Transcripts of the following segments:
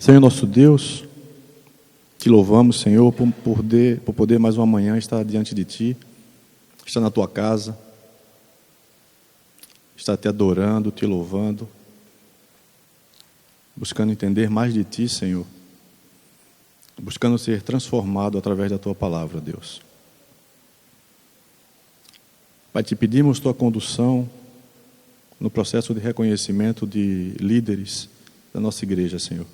Senhor nosso Deus, te louvamos, Senhor, por poder mais uma manhã estar diante de Ti, estar na Tua casa, estar Te adorando, Te louvando, buscando entender mais de Ti, Senhor, buscando ser transformado através da Tua palavra, Deus. Pai, Te pedimos Tua condução no processo de reconhecimento de líderes da nossa igreja, Senhor.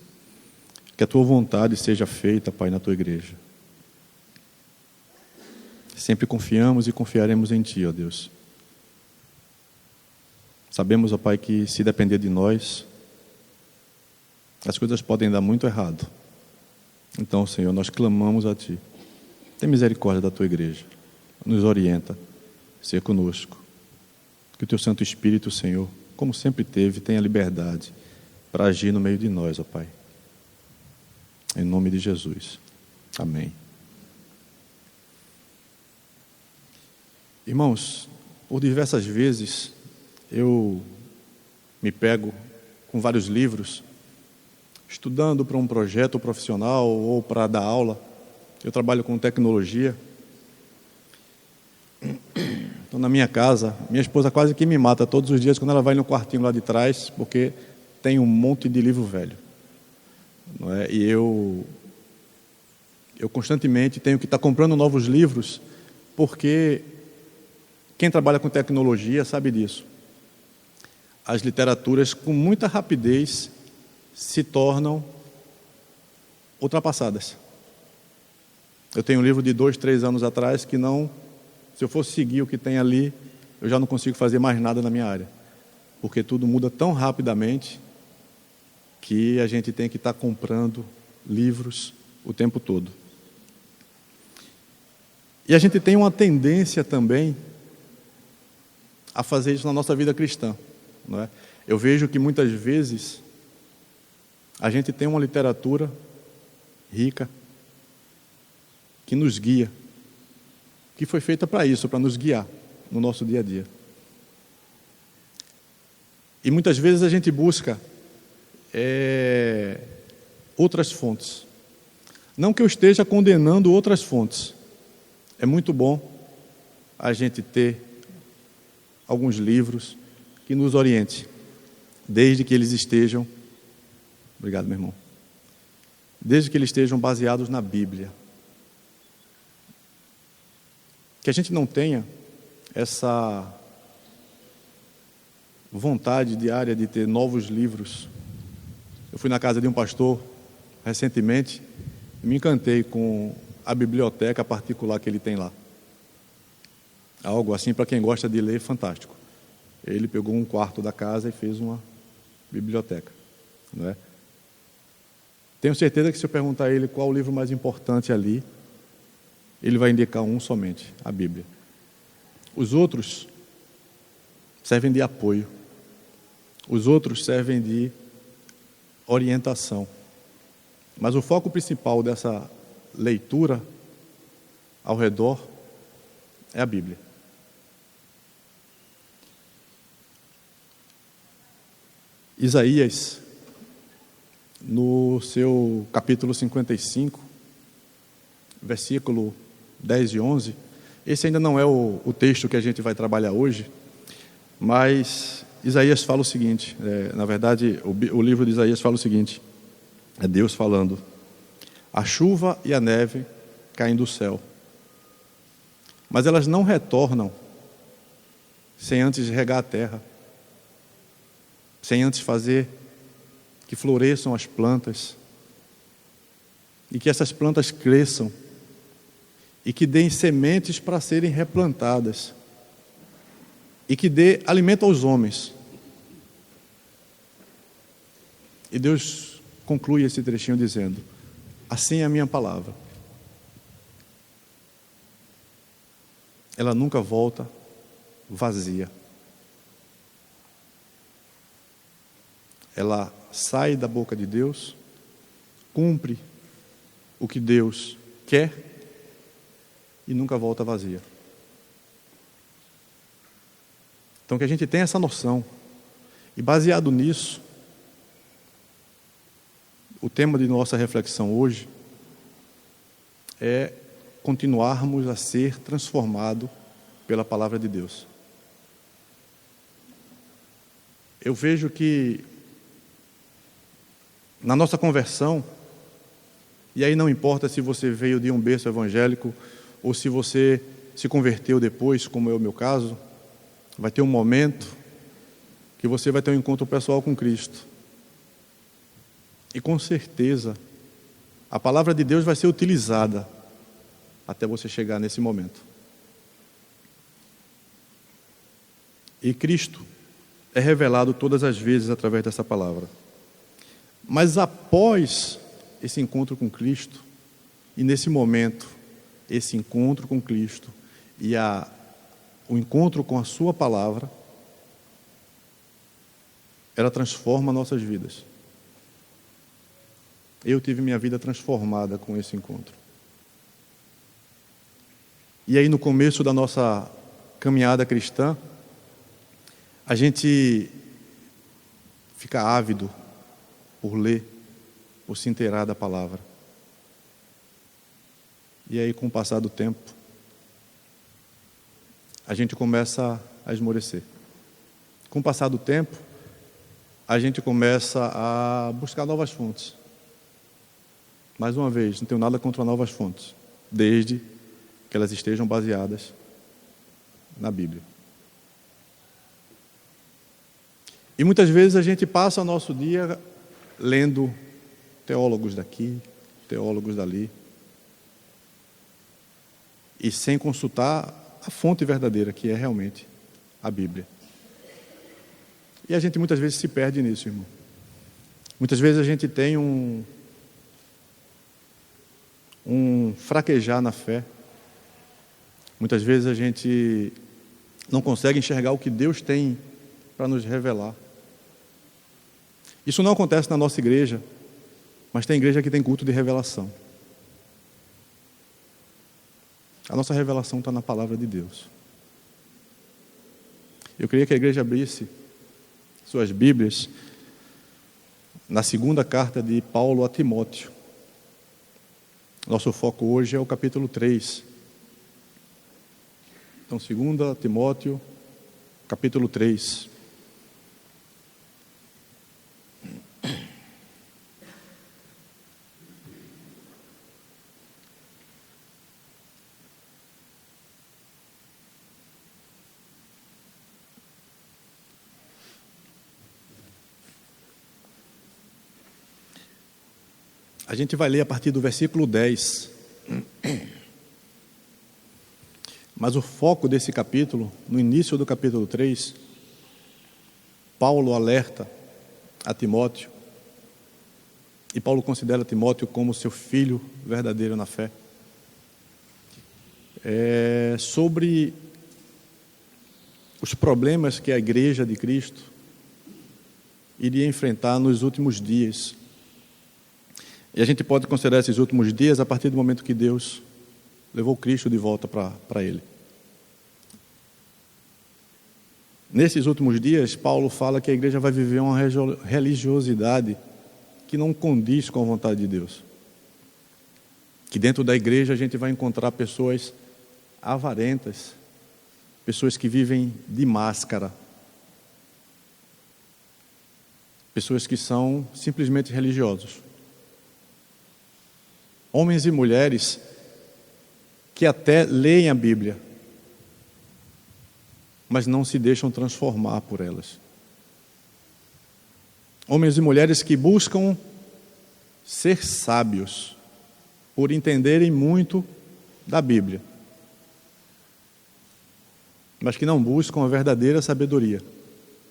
Que a Tua vontade seja feita, Pai, na Tua igreja. Sempre confiamos e confiaremos em Ti, ó Deus. Sabemos, ó Pai, que se depender de nós, as coisas podem dar muito errado. Então, Senhor, nós clamamos a Ti. Tem misericórdia da Tua igreja. Nos orienta. Seja conosco. Que o Teu Santo Espírito, Senhor, como sempre teve, tenha liberdade para agir no meio de nós, ó Pai. Em nome de Jesus. Amém. Irmãos, por diversas vezes eu me pego com vários livros, estudando para um projeto profissional ou para dar aula. Eu trabalho com tecnologia. Então, na minha casa, minha esposa quase que me mata todos os dias quando ela vai no quartinho lá de trás, porque tem um monte de livro velho. Não é? E eu constantemente tenho que estar comprando novos livros, porque quem trabalha com tecnologia sabe disso. As literaturas, com muita rapidez, se tornam ultrapassadas. Eu tenho um livro de 2, 3 anos atrás que não, se eu fosse seguir o que tem ali, eu já não consigo fazer mais nada na minha área, porque tudo muda tão rapidamente que a gente tem que estar comprando livros o tempo todo. E a gente tem uma tendência também a fazer isso na nossa vida cristã, não é? Eu vejo que muitas vezes a gente tem uma literatura rica que nos guia, que foi feita para isso, para nos guiar no nosso dia a dia. E muitas vezes a gente busca outras fontes. Não que eu esteja condenando outras fontes. É muito bom a gente ter alguns livros que nos orientem, desde que eles estejam, obrigado, meu irmão, desde que eles estejam baseados na Bíblia. Que a gente não tenha essa vontade diária de ter novos livros. Eu fui na casa de um pastor recentemente e me encantei com a biblioteca particular que ele tem lá. Algo assim, para quem gosta de ler, fantástico. Ele pegou um quarto da casa e fez uma biblioteca, não é? Tenho certeza que se eu perguntar a ele qual o livro mais importante ali, ele vai indicar um somente, a Bíblia. Os outros servem de apoio. Os outros servem de orientação. Mas o foco principal dessa leitura ao redor é a Bíblia. Isaías, no seu capítulo 55, versículo 10 e 11, esse ainda não é o texto que a gente vai trabalhar hoje, mas Isaías fala o seguinte, na verdade o livro de Isaías fala o seguinte, é Deus falando: a chuva e a neve caem do céu, mas elas não retornam sem antes regar a terra, sem antes fazer que floresçam as plantas, e que essas plantas cresçam, e que deem sementes para serem replantadas, e que dê alimento aos homens. E Deus conclui esse trechinho dizendo: assim é a minha palavra. Ela nunca volta vazia. Ela sai da boca de Deus, cumpre o que Deus quer e nunca volta vazia. Então, que a gente tenha essa noção, e baseado nisso, O tema de nossa reflexão hoje é continuarmos a ser transformados pela palavra de Deus. Eu vejo que na nossa conversão, e aí não importa se você veio de um berço evangélico ou se você se converteu depois, como é o meu caso, vai ter um momento que você vai ter um encontro pessoal com Cristo. E com certeza, a palavra de Deus vai ser utilizada até você chegar nesse momento. E Cristo é revelado todas as vezes através dessa palavra. Mas após esse encontro com Cristo, e nesse momento, esse encontro com Cristo e o encontro com a sua palavra, ela transforma nossas vidas. Eu tive minha vida transformada com esse encontro. E aí no começo da nossa caminhada cristã, a gente fica ávido por ler, por se inteirar da palavra. E aí, com o passar do tempo, a gente começa a esmorecer. Com o passar do tempo, a gente começa a buscar novas fontes. Mais uma vez, não tenho nada contra novas fontes, desde que elas estejam baseadas na Bíblia. E muitas vezes a gente passa o nosso dia lendo teólogos daqui, teólogos dali, e sem consultar a fonte verdadeira, que é realmente a Bíblia. E a gente muitas vezes se perde nisso, irmão. Muitas vezes a gente tem um fraquejar na fé. Muitas vezes a gente não consegue enxergar o que Deus tem para nos revelar. Isso não acontece na nossa igreja, mas tem igreja que tem culto de revelação. A nossa revelação está na palavra de Deus. Eu queria que a igreja abrisse suas Bíblias na segunda carta de Paulo a Timóteo. Nosso foco hoje é o capítulo 3. Então, 2 Timóteo, capítulo 3. A gente vai ler a partir do versículo 10. Mas o foco desse capítulo, no início do capítulo 3, Paulo alerta a Timóteo, e Paulo considera Timóteo como seu filho verdadeiro na fé, sobre os problemas que a igreja de Cristo iria enfrentar nos últimos dias. E a gente pode considerar esses últimos dias a partir do momento que Deus levou Cristo de volta para Ele. Nesses últimos dias, Paulo fala que a igreja vai viver uma religiosidade que não condiz com a vontade de Deus. Que dentro da igreja a gente vai encontrar pessoas avarentas, pessoas que vivem de máscara, pessoas que são simplesmente religiosos. Homens e mulheres que até leem a Bíblia, mas não se deixam transformar por elas. Homens e mulheres que buscam ser sábios, por entenderem muito da Bíblia, mas que não buscam a verdadeira sabedoria,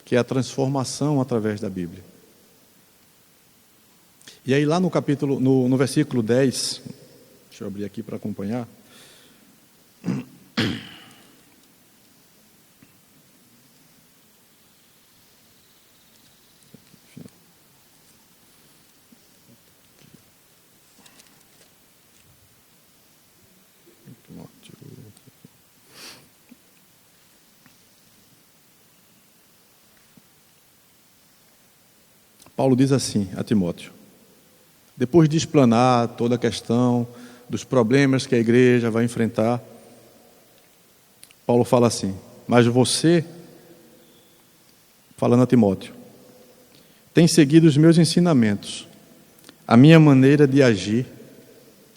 que é a transformação através da Bíblia. E aí lá no versículo 10, deixa eu abrir aqui para acompanhar. Paulo diz assim a Timóteo: Depois de explanar toda a questão dos problemas que a igreja vai enfrentar, Paulo fala assim: mas você, falando a Timóteo, tem seguido os meus ensinamentos, a minha maneira de agir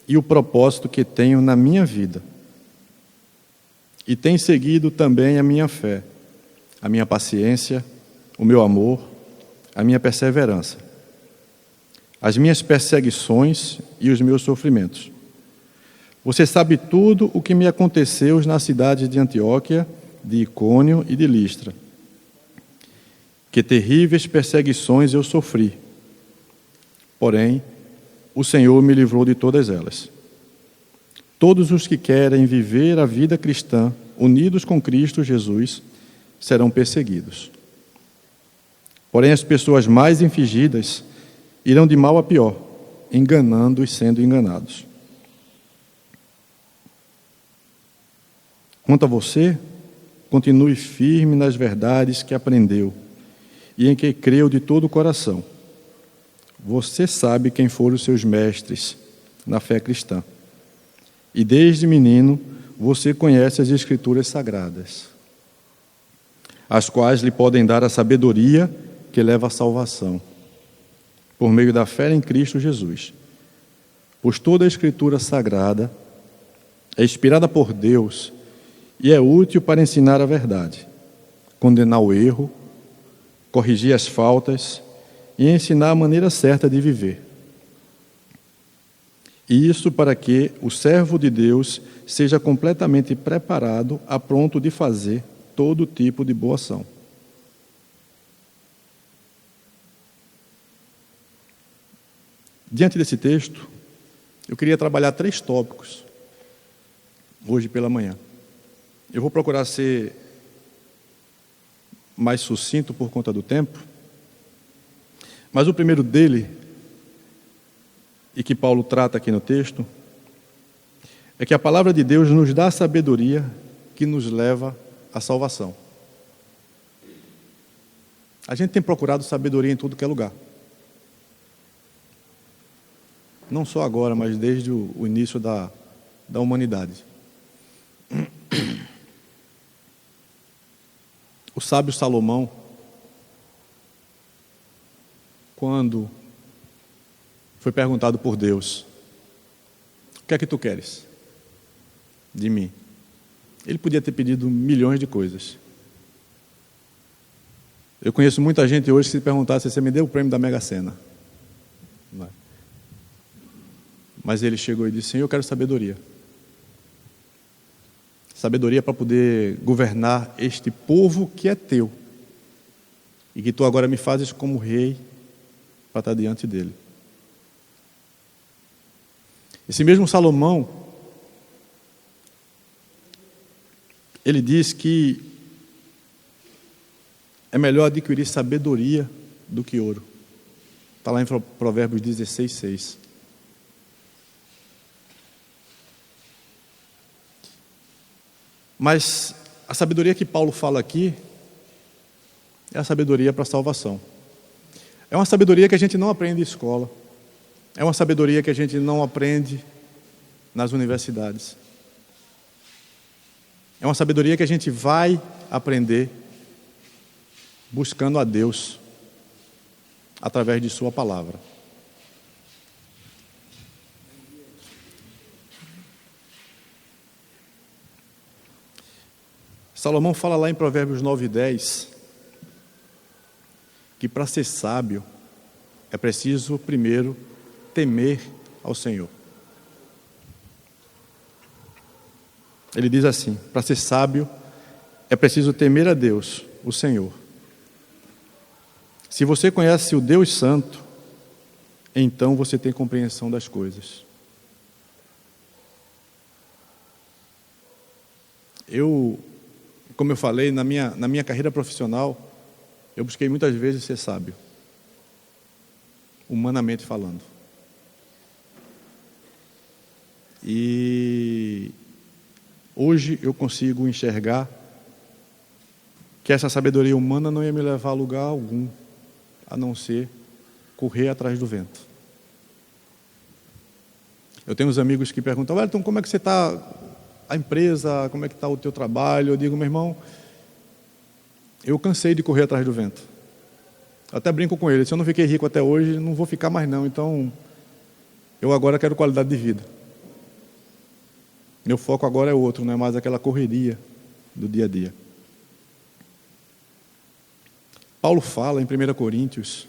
e o propósito que tenho na minha vida. E tem seguido também a minha fé, a minha paciência, o meu amor, a minha perseverança, as minhas perseguições e os meus sofrimentos. Você sabe tudo o que me aconteceu nas cidades de Antioquia, de Icônio e de Listra. Que terríveis perseguições eu sofri. Porém, o Senhor me livrou de todas elas. Todos os que querem viver a vida cristã, unidos com Cristo Jesus, serão perseguidos. Porém, as pessoas mais infingidas irão de mal a pior, enganando e sendo enganados. Quanto a você, continue firme nas verdades que aprendeu e em que creu de todo o coração. Você sabe quem foram os seus mestres na fé cristã. E desde menino você conhece as Escrituras Sagradas, as quais lhe podem dar a sabedoria que leva à salvação, por meio da fé em Cristo Jesus. Pois toda a Escritura Sagrada é inspirada por Deus e é útil para ensinar a verdade, condenar o erro, corrigir as faltas e ensinar a maneira certa de viver. E isso para que o servo de Deus seja completamente preparado, a pronto de fazer todo tipo de boa ação. Diante desse texto, eu queria trabalhar 3 tópicos hoje pela manhã. Eu vou procurar ser mais sucinto por conta do tempo, mas o primeiro dele, e que Paulo trata aqui no texto, é que a palavra de Deus nos dá a sabedoria que nos leva à salvação. A gente tem procurado sabedoria em tudo que é lugar. Não só agora, mas desde o início da humanidade. O sábio Salomão, quando foi perguntado por Deus: o que é que tu queres de mim? Ele podia ter pedido milhões de coisas. Eu conheço muita gente hoje que se perguntasse: você me deu o prêmio da Mega Sena? Não é? Mas ele chegou e disse: Senhor, eu quero sabedoria. Sabedoria para poder governar este povo que é teu. E que tu agora me fazes como rei para estar diante dele. Esse mesmo Salomão, ele diz que é melhor adquirir sabedoria do que ouro. Está lá em Provérbios 16, 6. Mas a sabedoria que Paulo fala aqui é a sabedoria para a salvação. É uma sabedoria que a gente não aprende em escola. É uma sabedoria que a gente não aprende nas universidades. É uma sabedoria que a gente vai aprender buscando a Deus através de sua palavra. Salomão fala lá em Provérbios 9:10 que para ser sábio é preciso primeiro temer ao Senhor. Ele diz assim: para ser sábio é preciso temer a Deus, o Senhor. Se você conhece o Deus Santo, então você tem compreensão das coisas. Como eu falei, na minha carreira profissional, eu busquei muitas vezes ser sábio, humanamente falando. E hoje eu consigo enxergar que essa sabedoria humana não ia me levar a lugar algum, a não ser correr atrás do vento. Eu tenho uns amigos que perguntam: Wellington, como é que você está, a empresa, como é que está o teu trabalho? Eu digo: meu irmão, eu cansei de correr atrás do vento. Até brinco com ele: se eu não fiquei rico até hoje, não vou ficar mais não. Então, eu agora quero qualidade de vida. Meu foco agora é outro, não é mais aquela correria do dia a dia. Paulo fala em 1 Coríntios,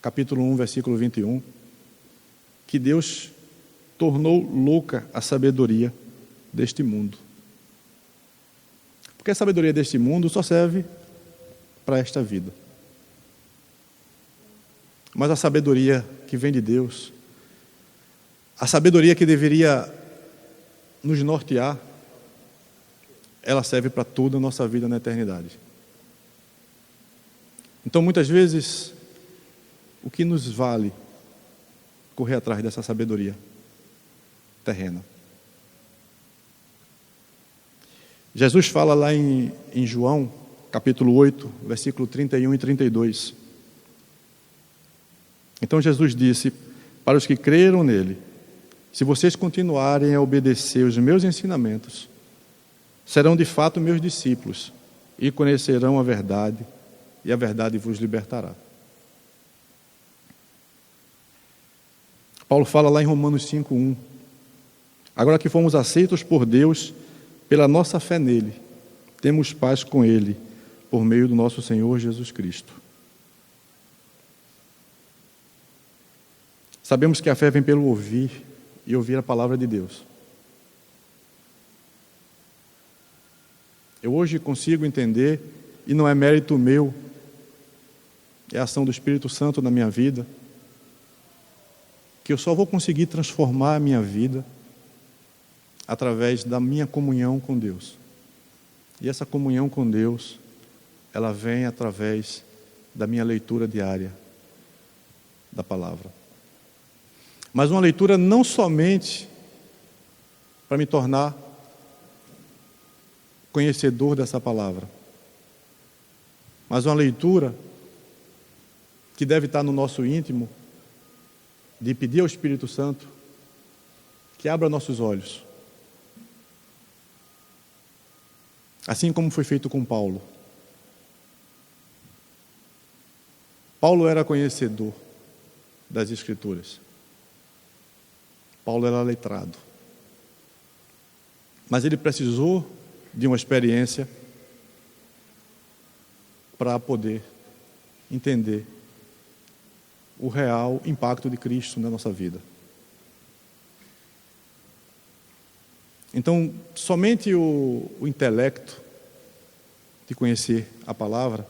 capítulo 1, versículo 21, que Deus tornou louca a sabedoria deste mundo. Porque a sabedoria deste mundo só serve para esta vida. Mas a sabedoria que vem de Deus, a sabedoria que deveria nos nortear, ela serve para toda a nossa vida na eternidade. Então, muitas vezes, o que nos vale correr atrás dessa sabedoria terrena? Jesus fala lá em João, capítulo 8, versículo 31 e 32. Então Jesus disse para os que creram nele: se vocês continuarem a obedecer os meus ensinamentos, serão de fato meus discípulos e conhecerão a verdade, e a verdade vos libertará. Paulo fala lá em Romanos 5:1: agora que fomos aceitos por Deus pela nossa fé nele, temos paz com ele por meio do nosso Senhor Jesus Cristo. Sabemos que a fé vem pelo ouvir, e ouvir a palavra de Deus. Eu hoje consigo entender, e não é mérito meu, é a ação do Espírito Santo na minha vida, que eu só vou conseguir transformar a minha vida através da minha comunhão com Deus. E essa comunhão com Deus, ela vem através da minha leitura diária da palavra. Mas uma leitura não somente para me tornar conhecedor dessa palavra, mas uma leitura que deve estar no nosso íntimo, de pedir ao Espírito Santo que abra nossos olhos. Assim como foi feito com Paulo. Paulo era conhecedor das Escrituras. Paulo era letrado. Mas ele precisou de uma experiência para poder entender o real impacto de Cristo na nossa vida. Então, somente o intelecto de conhecer a palavra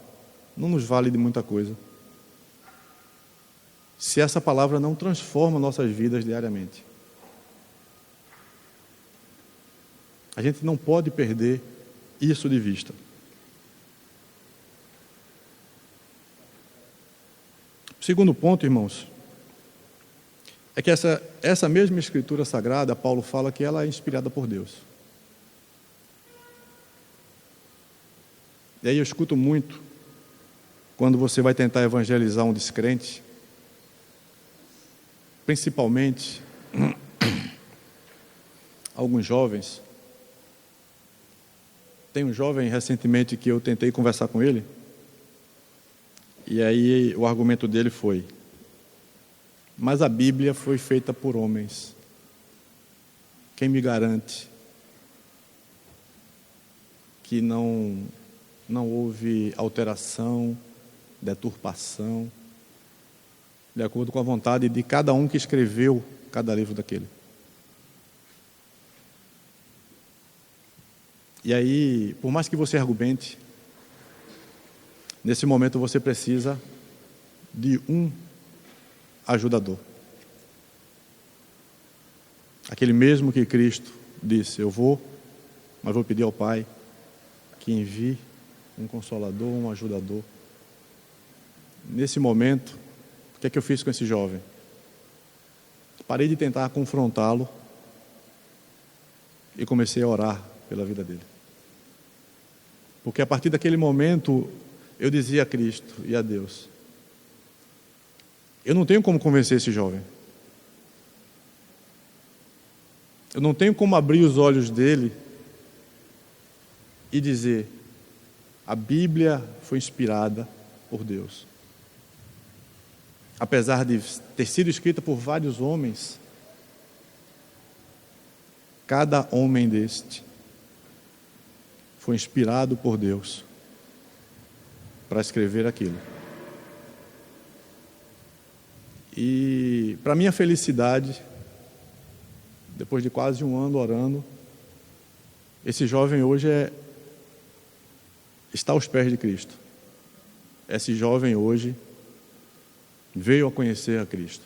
não nos vale de muita coisa, se essa palavra não transforma nossas vidas diariamente. A gente não pode perder isso de vista. O segundo ponto, irmãos, é que essa mesma Escritura Sagrada, Paulo fala que ela é inspirada por Deus. E aí eu escuto muito, quando você vai tentar evangelizar um descrente, principalmente alguns jovens. Tem um jovem recentemente que eu tentei conversar com ele, e aí o argumento dele foi: mas a Bíblia foi feita por homens. Quem me garante que não houve alteração, deturpação, de acordo com a vontade de cada um que escreveu cada livro daquele? E aí, por mais que você argumente, nesse momento você precisa de um ajudador. Aquele mesmo que Cristo disse: eu vou, mas vou pedir ao Pai que envie um consolador, um ajudador. Nesse momento, o que é que eu fiz com esse jovem? Parei de tentar confrontá-lo e comecei a orar pela vida dele. Porque a partir daquele momento, eu dizia a Cristo e a Deus: eu não tenho como convencer esse jovem. Eu não tenho como abrir os olhos dele e dizer: a Bíblia foi inspirada por Deus. Apesar de ter sido escrita por vários homens, cada homem deste foi inspirado por Deus para escrever aquilo. E, para minha felicidade, depois de quase um ano orando, esse jovem hoje está aos pés de Cristo. Esse jovem hoje veio a conhecer a Cristo.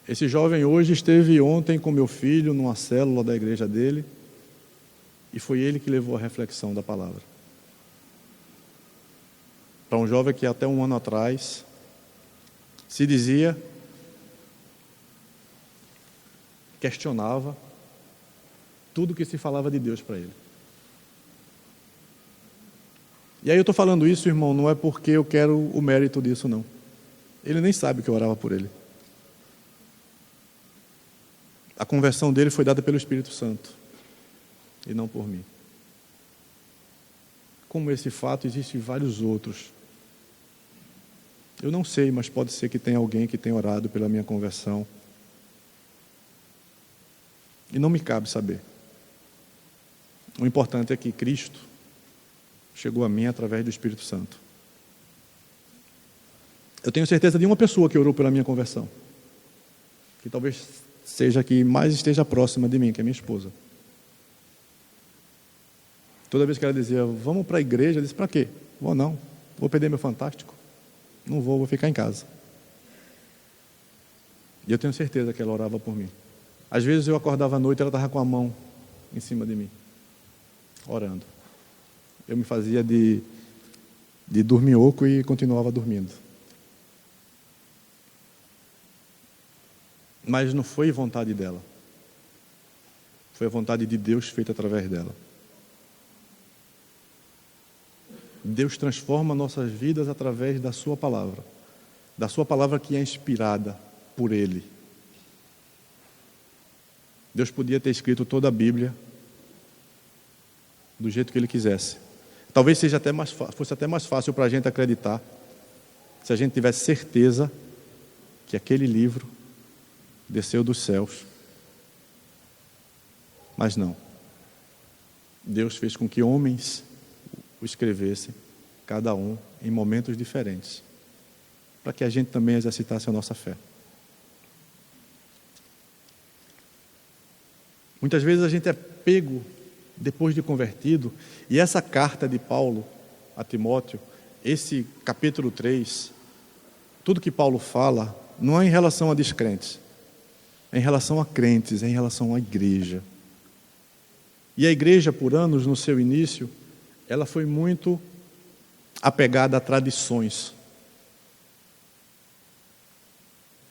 Esse jovem hoje esteve ontem com meu filho numa célula da igreja dele, e foi ele que levou a reflexão da palavra. Para um jovem que até um ano atrás se dizia, questionava tudo que se falava de Deus para ele. E aí eu estou falando isso, irmão, não é porque eu quero o mérito disso, não. Ele nem sabe que eu orava por ele. A conversão dele foi dada pelo Espírito Santo e não por mim. Como esse fato, existem vários outros. Eu não sei, mas pode ser que tenha alguém que tenha orado pela minha conversão. E não me cabe saber. O importante é que Cristo chegou a mim através do Espírito Santo. Eu tenho certeza de uma pessoa que orou pela minha conversão, que talvez seja a que mais esteja próxima de mim, que é minha esposa. Toda vez que ela dizia: vamos para a igreja, eu disse: para quê? Vou não, vou perder meu fantástico. Não vou ficar em casa. E eu tenho certeza que ela orava por mim. Às vezes eu acordava à noite e ela estava com a mão em cima de mim, orando. Eu me fazia de dorminhoco e continuava dormindo. Mas não foi vontade dela. Foi a vontade de Deus feita através dela. Deus transforma nossas vidas através da sua palavra. Da sua palavra que é inspirada por Ele. Deus podia ter escrito toda a Bíblia do jeito que Ele quisesse. Talvez fosse até mais fácil para a gente acreditar se a gente tivesse certeza que aquele livro desceu dos céus. Mas não. Deus fez com que homens o escrevessem, cada um em momentos diferentes, para que a gente também exercitasse a nossa fé. Muitas vezes a gente é pego depois de convertido, e essa carta de Paulo a Timóteo, esse capítulo 3, tudo que Paulo fala não é em relação a descrentes, é em relação a crentes, é em relação à igreja. E a igreja, por anos, no seu início, ela foi muito apegada a tradições,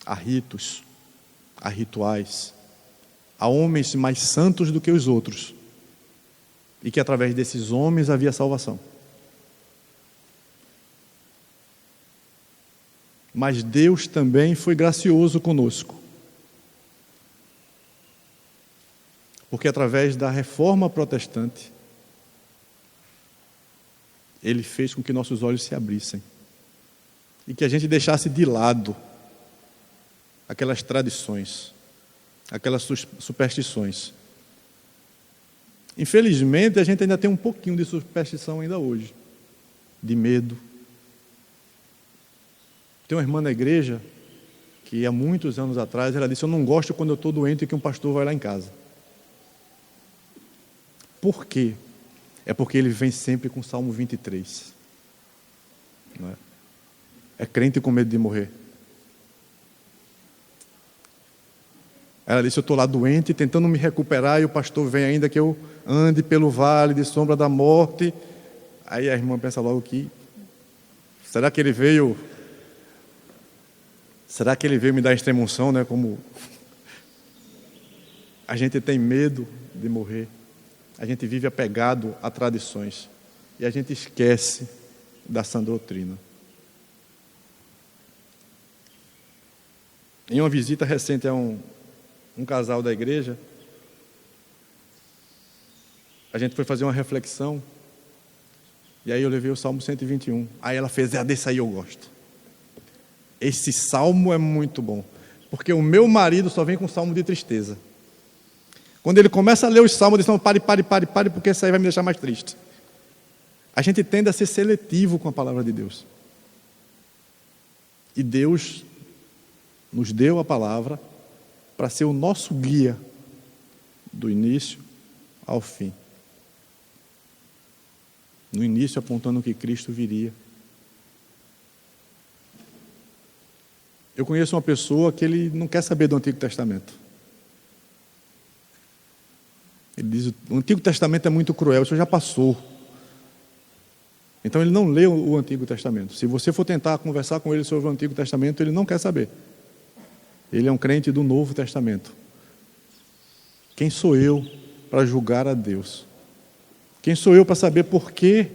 a ritos, a rituais, a homens mais santos do que os outros, e que através desses homens havia salvação. Mas Deus também foi gracioso conosco, porque através da reforma protestante, Ele fez com que nossos olhos se abrissem e que a gente deixasse de lado aquelas tradições, aquelas superstições. Infelizmente, a gente ainda tem um pouquinho de superstição ainda hoje, de medo. Tem uma irmã na igreja que há muitos anos atrás ela disse: eu não gosto quando eu estou doente e que um pastor vai lá em casa. Por quê? É porque ele vem sempre com o Salmo 23. Não é? É crente com medo de morrer. Ela disse: eu estou lá doente, tentando me recuperar, e o pastor vem ainda que eu ande pelo vale de sombra da morte. Aí a irmã pensa logo que, será que ele veio me dar extrema-unção, né? Como a gente tem medo de morrer. A gente vive apegado a tradições e a gente esquece da sã doutrina. Em uma visita recente a um casal da igreja, a gente foi fazer uma reflexão, e aí eu levei o Salmo 121. Aí ela fez, desse aí eu gosto. Esse salmo é muito bom, porque o meu marido só vem com salmo de tristeza. Quando ele começa a ler os salmos, ele diz, não, pare, porque isso aí vai me deixar mais triste. A gente tende a ser seletivo com a palavra de Deus. E Deus nos deu a palavra para ser o nosso guia do início ao fim. No início apontando que Cristo viria. Eu conheço uma pessoa que ele não quer saber do Antigo Testamento. Ele diz, o Antigo Testamento é muito cruel, isso já passou. Então ele não lê o Antigo Testamento. Se você for tentar conversar com ele sobre o Antigo Testamento, ele não quer saber. Ele é um crente do Novo Testamento. Quem sou eu para julgar a Deus? Quem sou eu para saber por que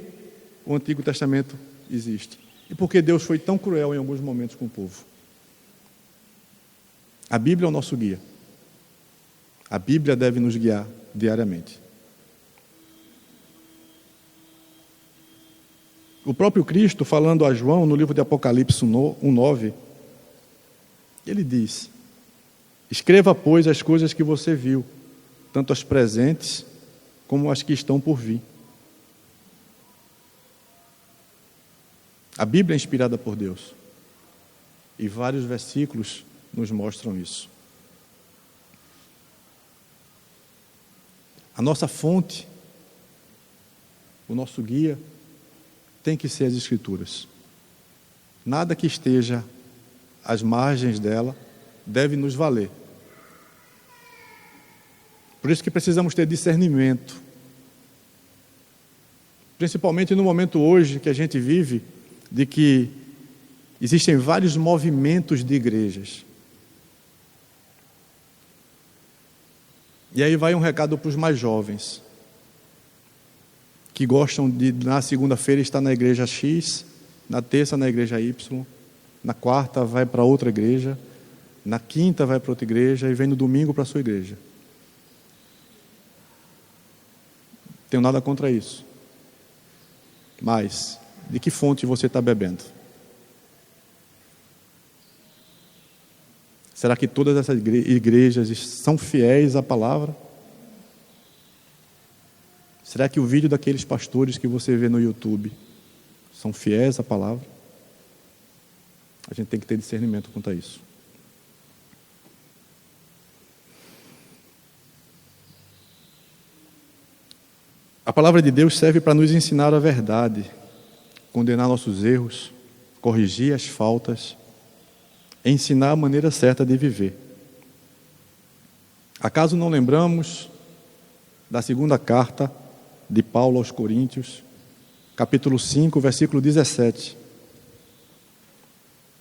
o Antigo Testamento existe? E por que Deus foi tão cruel em alguns momentos com o povo? A Bíblia é o nosso guia. A Bíblia deve nos guiar diariamente. O próprio Cristo, falando a João, no livro de Apocalipse 1:9, ele diz, escreva, pois, as coisas que você viu, tanto as presentes como as que estão por vir. A Bíblia é inspirada por Deus. E vários versículos nos mostram isso. A nossa fonte, o nosso guia, tem que ser as Escrituras. Nada que esteja às margens dela deve nos valer. Por isso que precisamos ter discernimento. Principalmente no momento hoje que a gente vive, de que existem vários movimentos de igrejas. E aí vai um recado para os mais jovens, que gostam de, na segunda-feira, estar na igreja X, na terça na igreja Y, na quarta vai para outra igreja, na quinta vai para outra igreja e vem no domingo para a sua igreja. Não tenho nada contra isso. Mas, de que fonte você está bebendo? Será que todas essas igrejas são fiéis à palavra? Será que o vídeo daqueles pastores que você vê no YouTube são fiéis à palavra? A gente tem que ter discernimento quanto a isso. A palavra de Deus serve para nos ensinar a verdade, condenar nossos erros, corrigir as faltas, ensinar a maneira certa de viver. Acaso não lembramos da segunda carta de Paulo aos Coríntios, capítulo 5, versículo 17,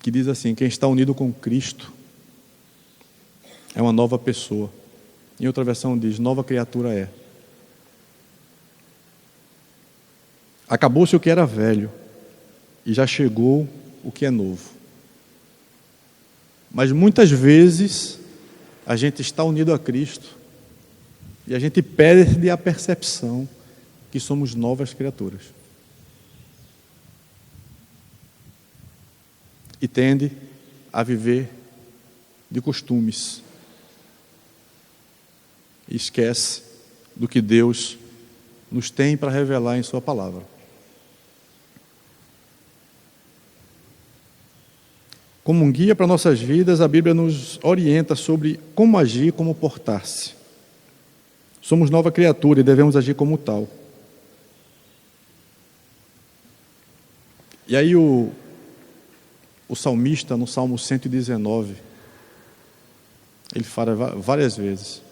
que diz assim, quem está unido com Cristo é uma nova pessoa. Em outra versão diz, nova criatura é. Acabou-se o que era velho e já chegou o que é novo. Mas muitas vezes a gente está unido a Cristo e a gente perde a percepção que somos novas criaturas. E tende a viver de costumes. E esquece do que Deus nos tem para revelar em sua palavra. Como um guia para nossas vidas, a Bíblia nos orienta sobre como agir, como portar-se. Somos nova criatura e devemos agir como tal. E aí o salmista, no Salmo 119, ele fala várias vezes,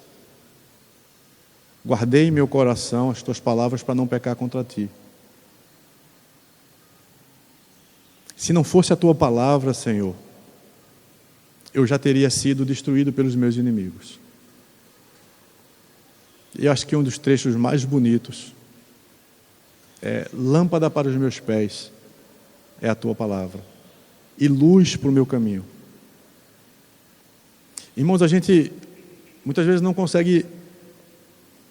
guardei em meu coração as tuas palavras para não pecar contra ti. Se não fosse a tua palavra, Senhor, eu já teria sido destruído pelos meus inimigos. E acho que um dos trechos mais bonitos é: lâmpada para os meus pés é a tua palavra e luz para o meu caminho. Irmãos, a gente muitas vezes não consegue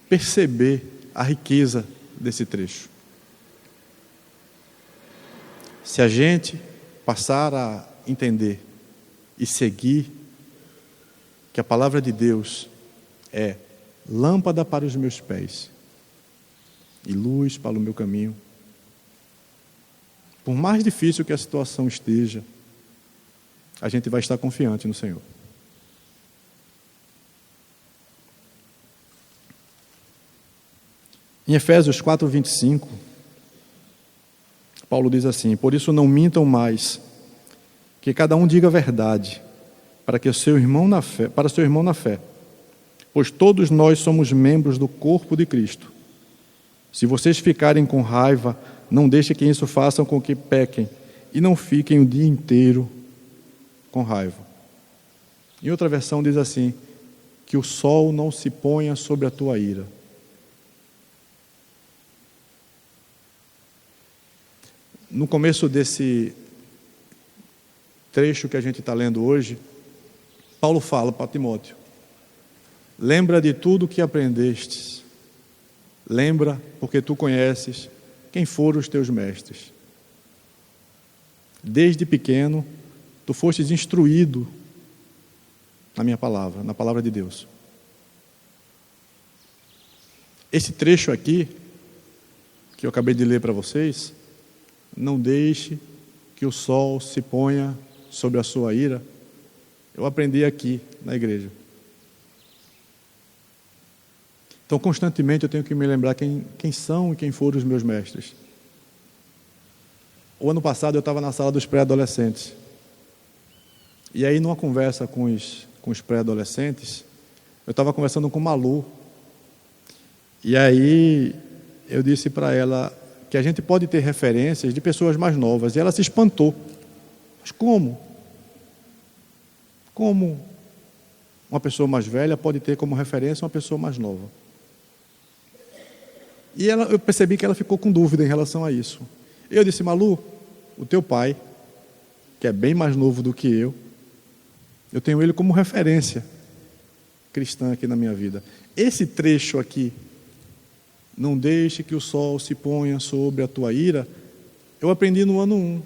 perceber a riqueza desse trecho. Se a gente passar a entender e seguir que a palavra de Deus é lâmpada para os meus pés e luz para o meu caminho, por mais difícil que a situação esteja, a gente vai estar confiante no Senhor. Em Efésios 4:25, Paulo diz assim: por isso não mintam mais, que cada um diga a verdade, para seu irmão na fé, pois todos nós somos membros do corpo de Cristo. Se vocês ficarem com raiva, não deixem que isso façam com que pequem, e não fiquem o dia inteiro com raiva. Em outra versão diz assim: que o sol não se ponha sobre a tua ira. No começo desse trecho que a gente está lendo hoje, Paulo fala para Timóteo: lembra de tudo que aprendestes, lembra porque tu conheces quem foram os teus mestres. Desde pequeno, tu fostes instruído na minha palavra, na palavra de Deus. Esse trecho aqui, que eu acabei de ler para vocês, não deixe que o sol se ponha sobre a sua ira, eu aprendi aqui na igreja. Então, constantemente eu tenho que me lembrar quem são e quem foram os meus mestres. O ano passado eu estava na sala dos pré-adolescentes. E aí, numa conversa com os pré-adolescentes, eu estava conversando com Malu. E aí, eu disse para ela que a gente pode ter referências de pessoas mais novas. E ela se espantou. Mas como? Como uma pessoa mais velha pode ter como referência uma pessoa mais nova? E eu percebi que ela ficou com dúvida em relação a isso. Eu disse: Malu, o teu pai, que é bem mais novo do que eu tenho ele como referência cristã aqui na minha vida. Esse trecho aqui, não deixe que o sol se ponha sobre a tua ira, eu aprendi no ano 1,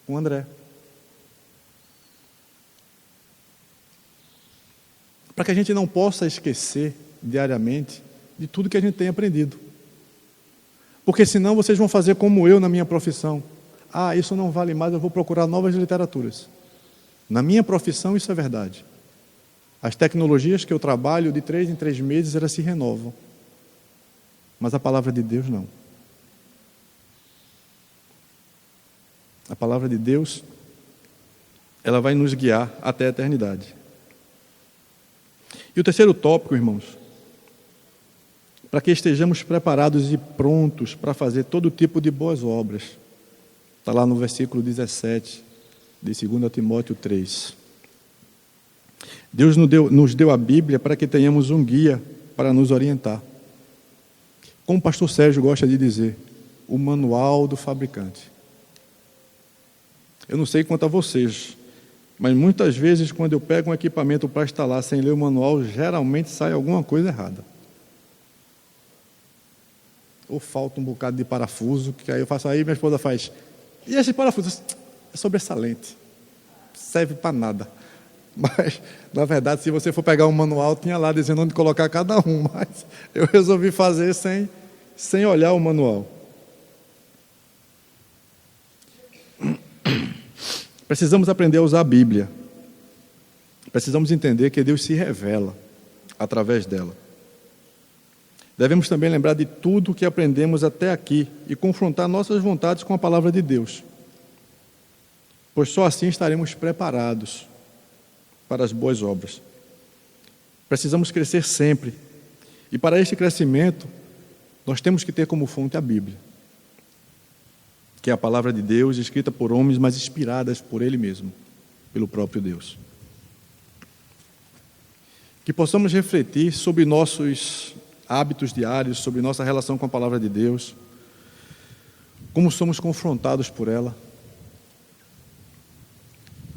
com o André. Para que a gente não possa esquecer diariamente de tudo que a gente tem aprendido. Porque senão vocês vão fazer como eu na minha profissão. Ah, isso não vale mais, eu vou procurar novas literaturas. Na minha profissão isso é verdade. As tecnologias que eu trabalho, de 3 em 3 meses, elas se renovam. Mas a palavra de Deus não. A palavra de Deus, ela vai nos guiar até a eternidade. E o terceiro tópico, irmãos, para que estejamos preparados e prontos para fazer todo tipo de boas obras. Está lá no versículo 17 de 2 Timóteo 3. Deus nos deu a Bíblia para que tenhamos um guia para nos orientar. Como o pastor Sérgio gosta de dizer, o manual do fabricante. Eu não sei quanto a vocês, mas muitas vezes quando eu pego um equipamento para instalar sem ler o manual, geralmente sai alguma coisa errada. Ou falta um bocado de parafuso, que aí eu faço, aí minha esposa faz: e esse parafuso? É sobressalente, serve para nada. Mas, na verdade, se você for pegar um manual, tinha lá dizendo onde colocar cada um, mas eu resolvi fazer sem olhar o manual. Precisamos aprender a usar a Bíblia. Precisamos entender que Deus se revela através dela. Devemos também lembrar de tudo o que aprendemos até aqui e confrontar nossas vontades com a palavra de Deus. Pois só assim estaremos preparados para as boas obras. Precisamos crescer sempre. E para este crescimento, nós temos que ter como fonte a Bíblia, que é a palavra de Deus, escrita por homens, mas inspiradas por Ele mesmo, pelo próprio Deus. Que possamos refletir sobre nossos hábitos diários, sobre nossa relação com a palavra de Deus, como somos confrontados por ela.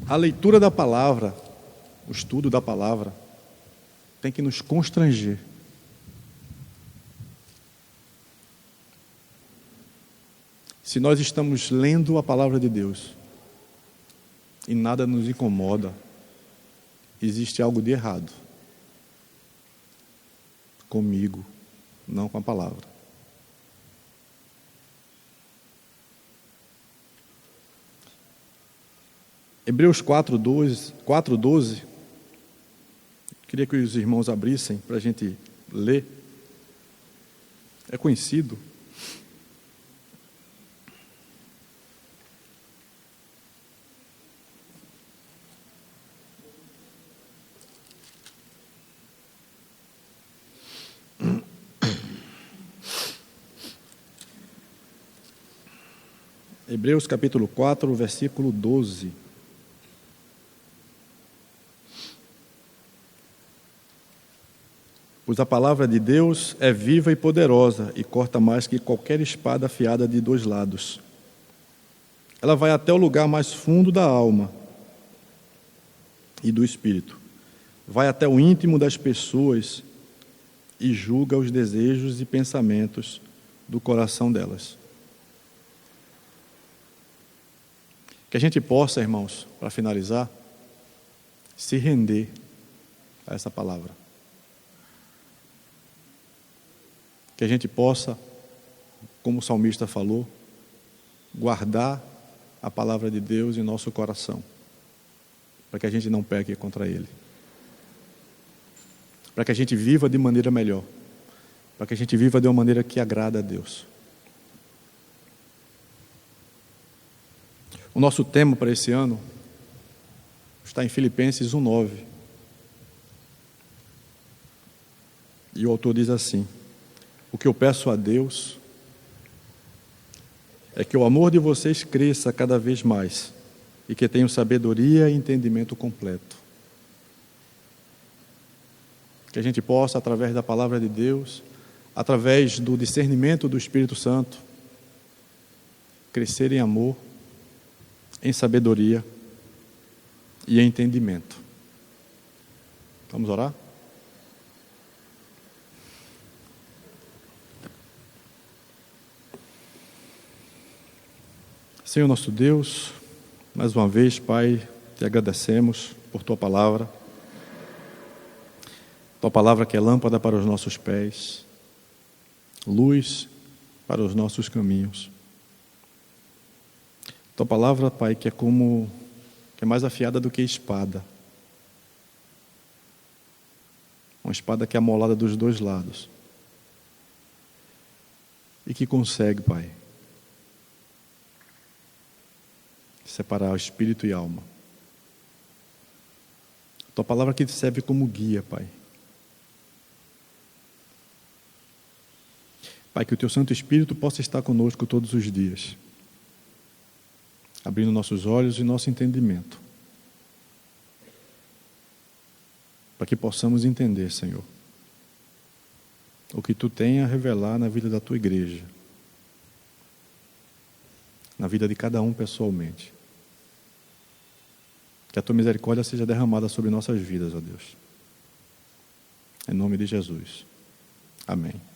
A leitura da palavra, o estudo da palavra, tem que nos constranger. Se nós estamos lendo a palavra de Deus e nada nos incomoda, existe algo de errado comigo, não com a palavra. Hebreus 4:12, queria que os irmãos abrissem para a gente ler. É conhecido. Hebreus capítulo 4, versículo 12. Pois a palavra de Deus é viva e poderosa e corta mais que qualquer espada afiada de dois lados. Ela vai até o lugar mais fundo da alma e do espírito. Vai até o íntimo das pessoas e julga os desejos e pensamentos do coração delas. Que a gente possa, irmãos, para finalizar, se render a essa palavra. Que a gente possa, como o salmista falou, guardar a palavra de Deus em nosso coração, para que a gente não peque contra Ele, para que a gente viva de maneira melhor, para que a gente viva de uma maneira que agrada a Deus. O nosso tema para esse ano está em Filipenses 1:9. E o autor diz assim: o que eu peço a Deus é que o amor de vocês cresça cada vez mais e que tenham sabedoria e entendimento completo. Que a gente possa, através da palavra de Deus, através do discernimento do Espírito Santo, crescer em amor, em sabedoria e em entendimento. Vamos orar? Senhor nosso Deus, mais uma vez, Pai, te agradecemos por Tua palavra. Tua palavra que é lâmpada para os nossos pés, luz para os nossos caminhos. Tua palavra, Pai, que é mais afiada do que espada. Uma espada que é amolada dos dois lados. E que consegue, Pai, separar o espírito e alma. Tua palavra que te serve como guia, Pai. Pai, que o Teu Santo Espírito possa estar conosco todos os dias, abrindo nossos olhos e nosso entendimento, para que possamos entender, Senhor, o que Tu tem a revelar na vida da Tua igreja, na vida de cada um pessoalmente. Que a Tua misericórdia seja derramada sobre nossas vidas, ó Deus. Em nome de Jesus. Amém.